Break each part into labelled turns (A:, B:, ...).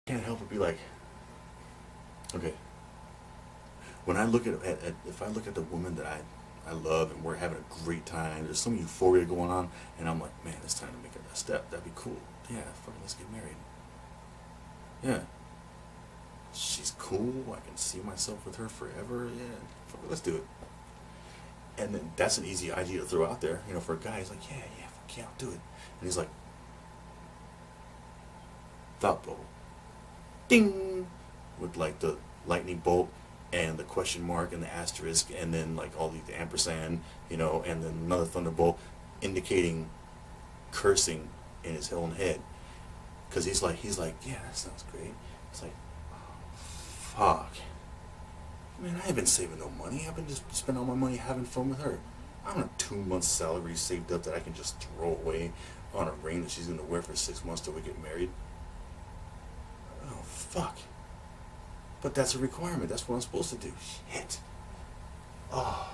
A: can't help but be like, okay, when I look at if I look at the woman that I love and we're having a great time, there's some euphoria going on, and I'm like, man, it's time to make a step. That'd be cool. Yeah, fucking let's get married. Yeah, she's cool. I can see myself with her forever. Yeah, fuck it, let's do it. And then that's an easy idea to throw out there, for a guy. He's like, yeah, yeah, fuck yeah, I'll do it. And he's like, thought bubble, ding, with like the lightning bolt and the question mark and the asterisk and then like all the ampersand, and then another thunderbolt indicating cursing in his own head. Because he's like, yeah, that sounds great. It's like, oh, fuck. Man, I ain't been saving no money. I've been just spending all my money having fun with her. I don't have 2 months' salary saved up that I can just throw away on a ring that she's gonna wear for 6 months till we get married. Oh, fuck. But that's a requirement. That's what I'm supposed to do. Shit. Oh.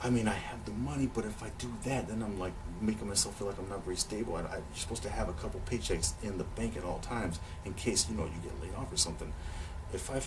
A: I mean, I have the money, but if I do that, then I'm like making myself feel like I'm not very stable. You're supposed to have a couple paychecks in the bank at all times in case you get laid off or something. If I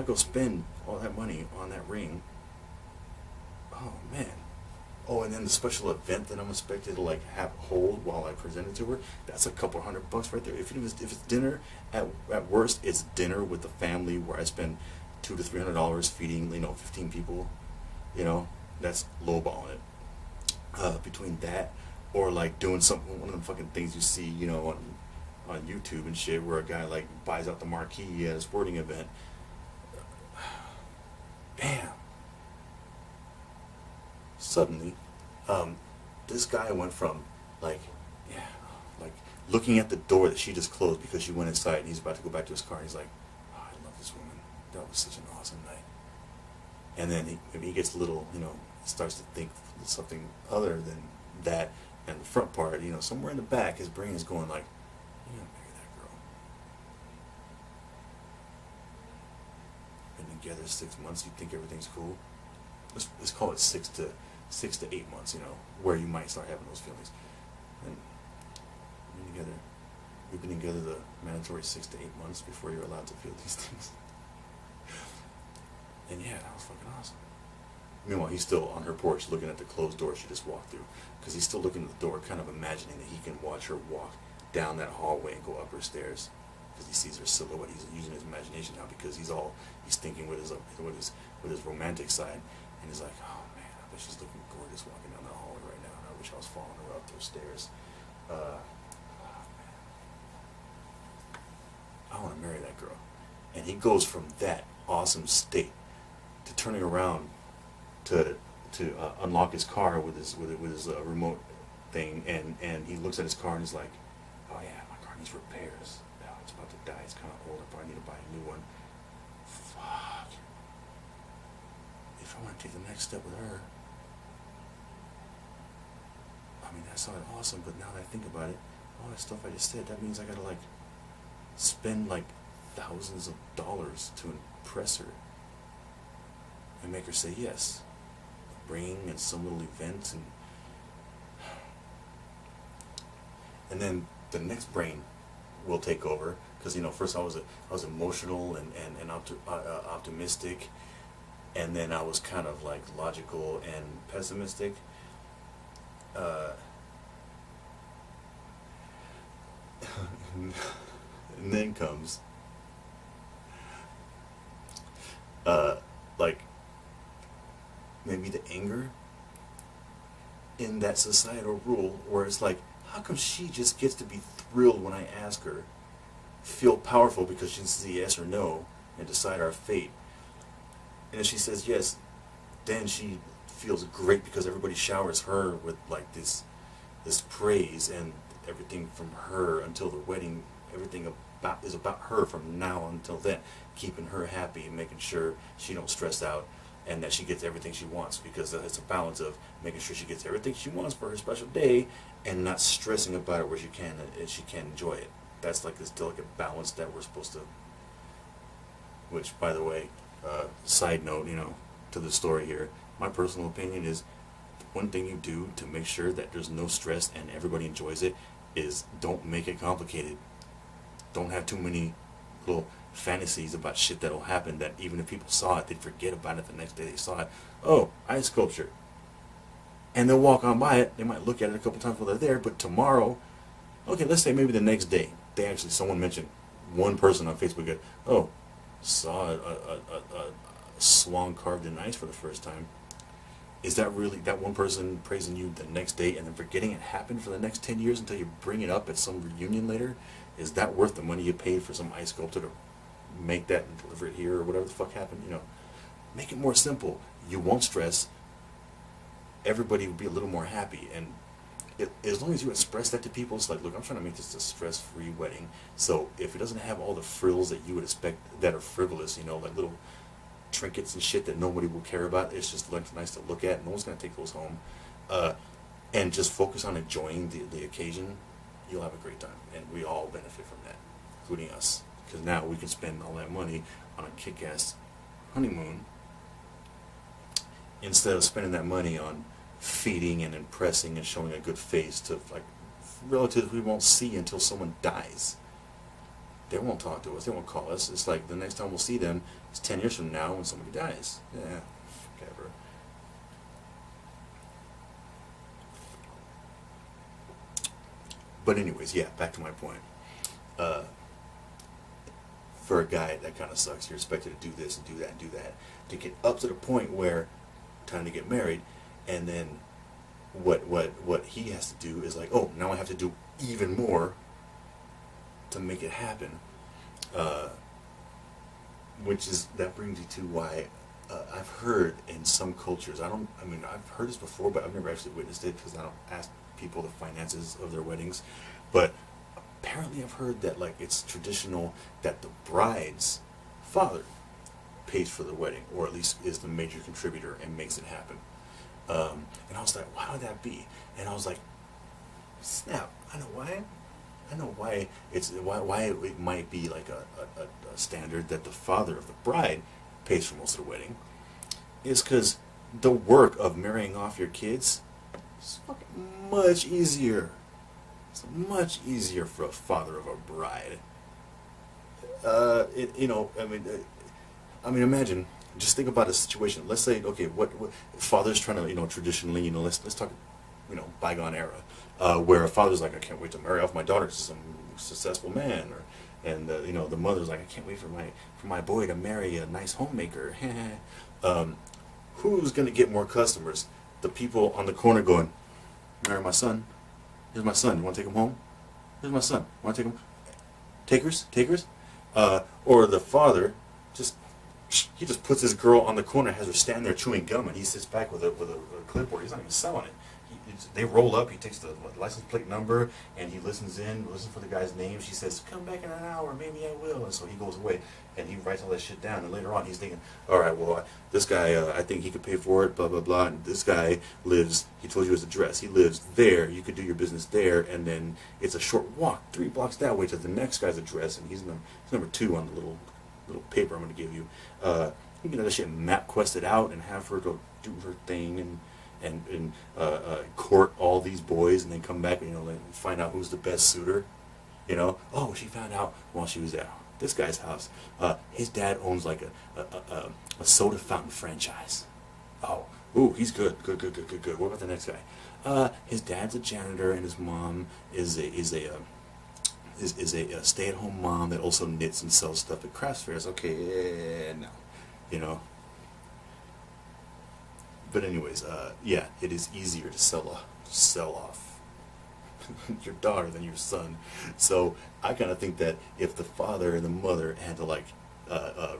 A: go spend all that money on that ring, oh man. Oh, and then the special event that I'm expected to like hold while I present it to her, that's a couple $100 right there. If it's dinner, at worst it's dinner with the family where I spend $200 to $300 feeding 15 people, that's lowballing it. Between that or like doing one of them fucking things you see on YouTube and shit where a guy like buys out the marquee at a sporting event. Bam. Suddenly, this guy went from like, yeah, like looking at the door that she just closed because she went inside and he's about to go back to his car. And he's like, oh, I love this woman. That was such an awesome night. And then maybe he gets a little, starts to think something other than that. And the front part, somewhere in the back, his brain is going like, you gotta marry that girl. Been together 6 months. You think everything's cool? Let's call it 6 to 8 months, where you might start having those feelings. And we've been together the mandatory 6 to 8 months before you're allowed to feel these things. And yeah, that was fucking awesome. Meanwhile, he's still on her porch looking at the closed door she just walked through. Because he's still looking at the door, kind of imagining that he can watch her walk down that hallway and go up her stairs. Because he sees her silhouette. He's using his imagination now because he's thinking with his romantic side. And he's like, oh man, I bet she's looking gorgeous walking down that hallway right now. And I wish I was following her up those stairs. Oh man. I want to marry that girl. And he goes from that awesome state to turning around to unlock his car with his remote thing, and he looks at his car and he's like, oh yeah, my car needs repairs. Oh, it's about to die. It's kind of old. I probably need to buy a new one. Fuck. If I want to take the next step with her, I mean that sounded awesome, but now that I think about it, all that stuff I just said, that means I gotta like spend like thousands of dollars to impress her and make her say yes. A ring and some little event, and then the next brain will take over because first I was emotional and optimistic, and then I was kind of like logical and pessimistic. And then comes like maybe the anger in that societal rule where it's like, how come she just gets to be thrilled when I ask her, feel powerful because she can say yes or no and decide our fate, and if she says yes, then she feels great because everybody showers her with like this praise, and everything from her until the wedding, everything is about her from now until then, keeping her happy and making sure she don't stress out and that she gets everything she wants, because it's a balance of making sure she gets everything she wants for her special day and not stressing about it where she can enjoy it. That's like this delicate balance that we're supposed to, which by the way, side note, to the story here, my personal opinion is one thing you do to make sure that there's no stress and everybody enjoys it is don't make it complicated. don't have too many little fantasies about shit that'll happen that even if people saw it, they'd forget about it the next day they saw it. Oh, ice sculpture. And they'll walk on by it. They might look at it a couple times while they're there, but tomorrow, okay, let's say maybe the next day, someone mentioned, one person on Facebook got, oh, saw a swan carved in ice for the first time. Is that really that one person praising you the next day and then forgetting it happened for the next 10 years until you bring it up at some reunion later? Is that worth the money you paid for some ice sculptor to make that and deliver it here or whatever the fuck happened? You know, make it more simple. You won't stress. Everybody will be a little more happy. And as long as you express that to people, it's like, look, I'm trying to make this a stress-free wedding. So if it doesn't have all the frills that you would expect that are frivolous, you know, like little trinkets and shit that nobody will care about, it's just nice to look at. No one's going to take those home. And just focus on enjoying the occasion, you'll have a great time. And we all benefit from that, including us. Because now we can spend all that money on a kick-ass honeymoon instead of spending that money on feeding and impressing and showing a good face to like relatives we won't see until someone dies. They won't talk to us. They won't call us. It's like the next time we'll see them is 10 years from now when somebody dies. Yeah, whatever. But anyways, yeah, back to my point. For a guy, that kind of sucks. You're expected to do this and do that and do that to get up to the point where time to get married, and then what he has to do is like, oh, now I have to do even more to make it happen. Which is, that brings you to why I've heard in some cultures, I've heard this before, but I've never actually witnessed it because I don't ask people the finances of their weddings. But apparently I've heard that like it's traditional that the bride's father pays for the wedding, or at least is the major contributor and makes it happen. And I was like, why would that be? And I was like, snap, I know why. I know why why it might be like a standard that the father of the bride pays for most of the wedding is because the work of marrying off your kids is fucking much easier. It's much easier for a father of a bride. Imagine. Just think about a situation. Let's say, okay, what father's trying to, traditionally, let's talk, bygone era, where a father's like, I can't wait to marry off my daughter to some successful man, and the mother's like, I can't wait for my boy to marry a nice homemaker. Who's gonna get more customers? The people on the corner going, marry my son. Here's my son. You want to take him home? Here's my son. Want to take him? Takers. Or the father he just puts his girl on the corner, has her stand there chewing gum, and he sits back with a clipboard. He's not even selling it. They roll up. He takes the license plate number, and he listens for the guy's name. She says, "Come back in an hour, maybe I will." And so he goes away, and he writes all that shit down. And later on, he's thinking, "All right, well, this guy, I think he could pay for it. Blah blah blah." And this guy lives. He told you his address. He lives there. You could do your business there, and then it's a short walk, 3 blocks that way to the next guy's address, and he's number 2 on the little paper I'm going to give you. You can have that shit map quested out and have her go do her thing and court all these boys, and then come back and find out who's the best suitor. Oh, she found out while she was at this guy's house. His dad owns like a soda fountain franchise. Oh, ooh, he's good. What about the next guy? His dad's a janitor, and his mom is a stay-at-home mom that also knits and sells stuff at crafts fairs. Okay, no. But anyways, it is easier to sell off your daughter than your son. So I kind of think that if the father and the mother had to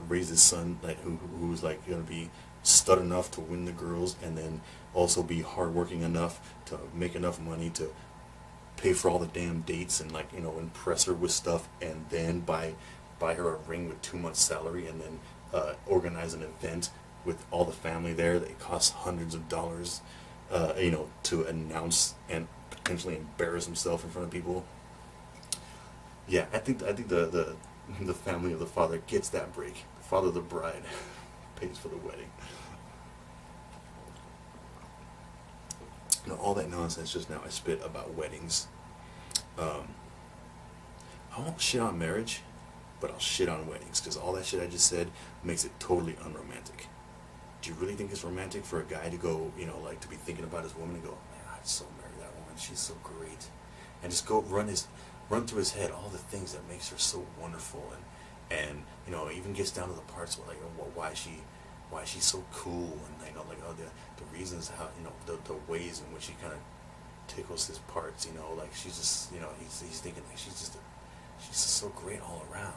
A: raise his son, who's going to be stud enough to win the girls, and then also be hardworking enough to make enough money to pay for all the damn dates and impress her with stuff, and then buy her a ring with 2 months' salary, and then organize an event with all the family there that costs hundreds of dollars, to announce and potentially embarrass himself in front of people. Yeah, I think the family of the father gets that break. The father of the bride pays for the wedding. All that nonsense just now I spit about weddings. I won't shit on marriage, but I'll shit on weddings, because all that shit I just said makes it totally unromantic. Do you really think it's romantic for a guy to go, like to be thinking about his woman and go, man, I'd so marry that woman, she's so great, and just go run through his head all the things that makes her so wonderful, and even gets down to the parts where why she's so cool, and the reasons how the ways in which she kind of tickles his parts, like she's just he's thinking like she's just so great all around.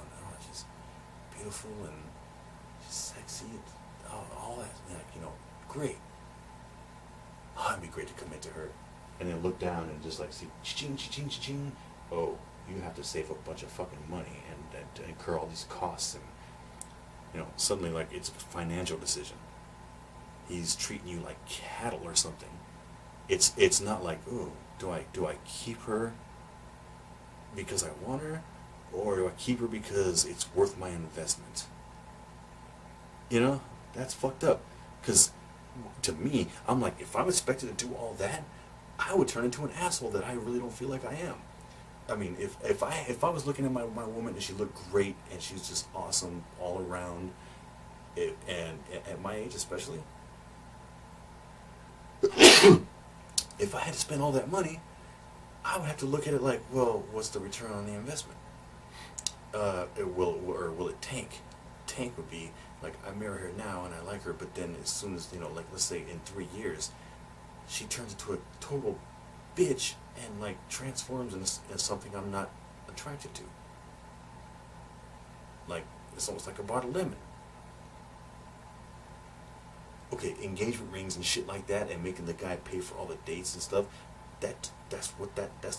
A: She's beautiful and she's sexy, and all that, great. Oh, it'd be great to commit to her, and then look down and just like see ching ching ching. Oh, you have to save a bunch of fucking money and incur all these costs, and suddenly like it's a financial decision. He's treating you like cattle or something. It's not like, ooh, do I keep her because I want her, or do I keep her because it's worth my investment? That's fucked up. Because to me, I'm like, if I'm expected to do all that, I would turn into an asshole that I really don't feel like I am. I mean, if I was looking at my woman and she looked great and she's just awesome all around, and at my age especially, if I had to spend all that money, I would have to look at it like, well, what's the return on the investment? Will it tank? Tank would be like, I marry her now and I like her, but then as soon as like let's say in 3 years, she turns into a total bitch and like transforms into something I'm not attracted to. Like it's almost like I bought a lemon. Okay, engagement rings and shit like that, and making the guy pay for all the dates and stuff. That's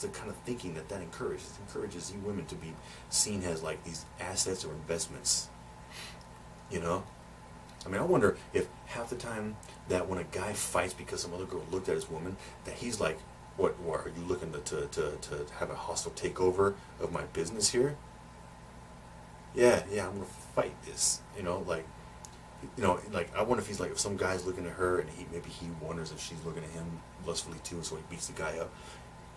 A: the kind of thinking that encourages. It encourages you women to be seen as like these assets or investments. I mean, I wonder if half the time that when a guy fights because some other girl looked at his woman, that he's like, what are you looking to have a hostile takeover of my business here? Yeah, I'm gonna fight this. Like I wonder if he's like, if some guy's looking at her and maybe he wonders if she's looking at him lustfully too, so he beats the guy up.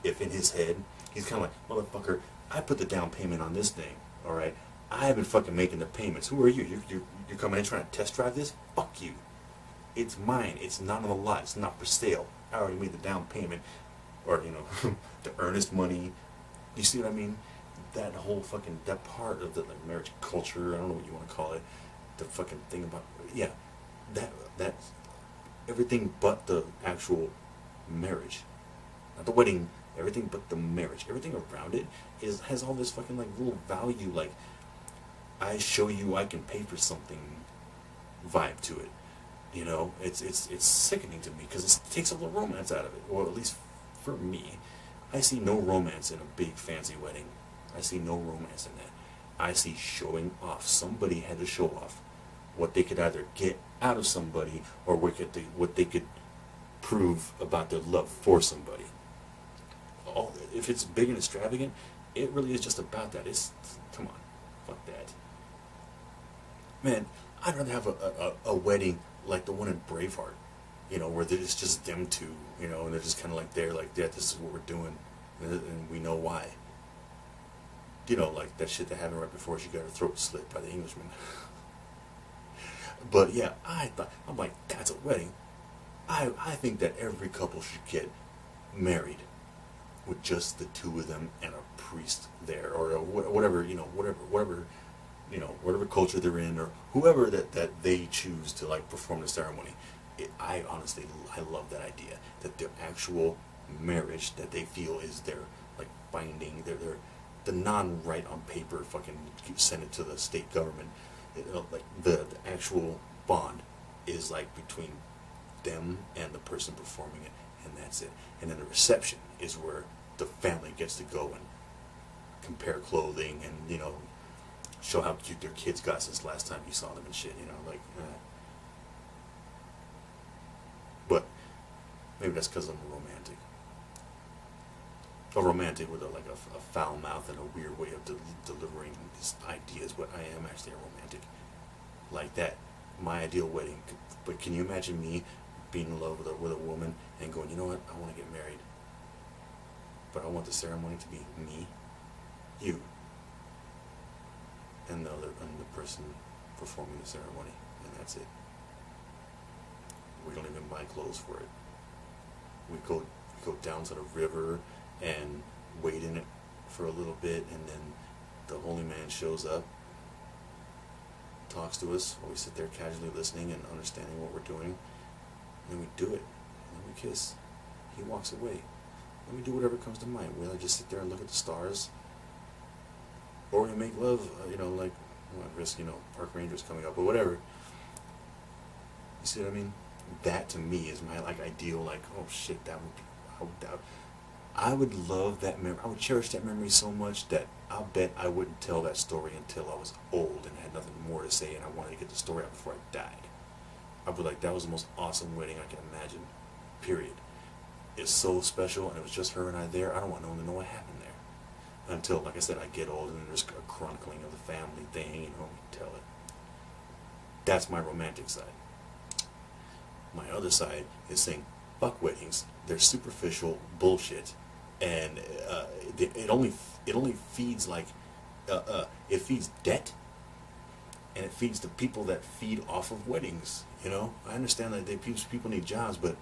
A: If in his head he's kind of like, motherfucker, I put the down payment on this thing, all right? I've been fucking making the payments. Who are you? You're coming in trying to test drive this? Fuck you. It's mine. It's not on the lot. It's not for sale. I already made the down payment, or the earnest money. You see what I mean? That whole fucking that part of the like marriage culture. I don't know what you want to call it. The fucking thing about that everything but the actual marriage, not the wedding. Everything but the marriage. Everything around it has all this fucking like little value, like I show you I can pay for something vibe to it. It's sickening to me because it takes all the romance out of it. Or at least for me, I see no romance in a big fancy wedding. I see no romance in that. I see showing off. Somebody had to show off what they could either get out of somebody or what they could prove about their love for somebody. If it's big and extravagant, it really is just about that. Come on, fuck that. Man, I'd rather have a wedding like the one in Braveheart, where it's just them two, and they're just kind of like there, like, yeah, this is what we're doing, and we know why. Like that shit that happened right before she got her throat slit by the Englishman. But yeah, I'm like, that's a wedding. I think that every couple should get married with just the two of them and a priest there, or whatever culture they're in, or whoever that they choose to like perform the ceremony. I honestly love that idea, that the actual marriage that they feel is their like binding, their the non-right on paper, fucking send it to the state government. Like the actual bond is like between them and the person performing it, and that's it. And then the reception is where the family gets to go and compare clothing and show how cute their kids got since last time you saw them and shit. But maybe that's because I'm romantic. A romantic with a foul mouth and a weird way of delivering these ideas, but I am actually a romantic. Like that, my ideal wedding. But can you imagine me being in love with a woman and going, you know what, I want to get married, but I want the ceremony to be me, you, and the person performing the ceremony, and that's it. We don't even buy clothes for it. We go down to the river and wade in it for a little bit, and then the holy man shows up, talks to us, while we sit there casually listening and understanding what we're doing, and then we do it, and then we kiss. He walks away. Then we do whatever comes to mind. We either just sit there and look at the stars, or we make love, like, well, at risk, park rangers coming up, but whatever. You see what I mean? That to me is my ideal, oh shit, I would love that memory. I would cherish that memory so much that I'll bet I wouldn't tell that story until I was old and had nothing more to say, and I wanted to get the story out before I died. I'd be like, that was the most awesome wedding I can imagine, period. It's so special, and it was just her and I there. I don't want no one to know what happened there. Until, like I said, I get old and there's a chronicling of the family thing, we tell it. That's my romantic side. My other side is saying, fuck weddings. They're superficial bullshit, and it only feeds it feeds debt, and it feeds the people that feed off of weddings. I understand that people need jobs, but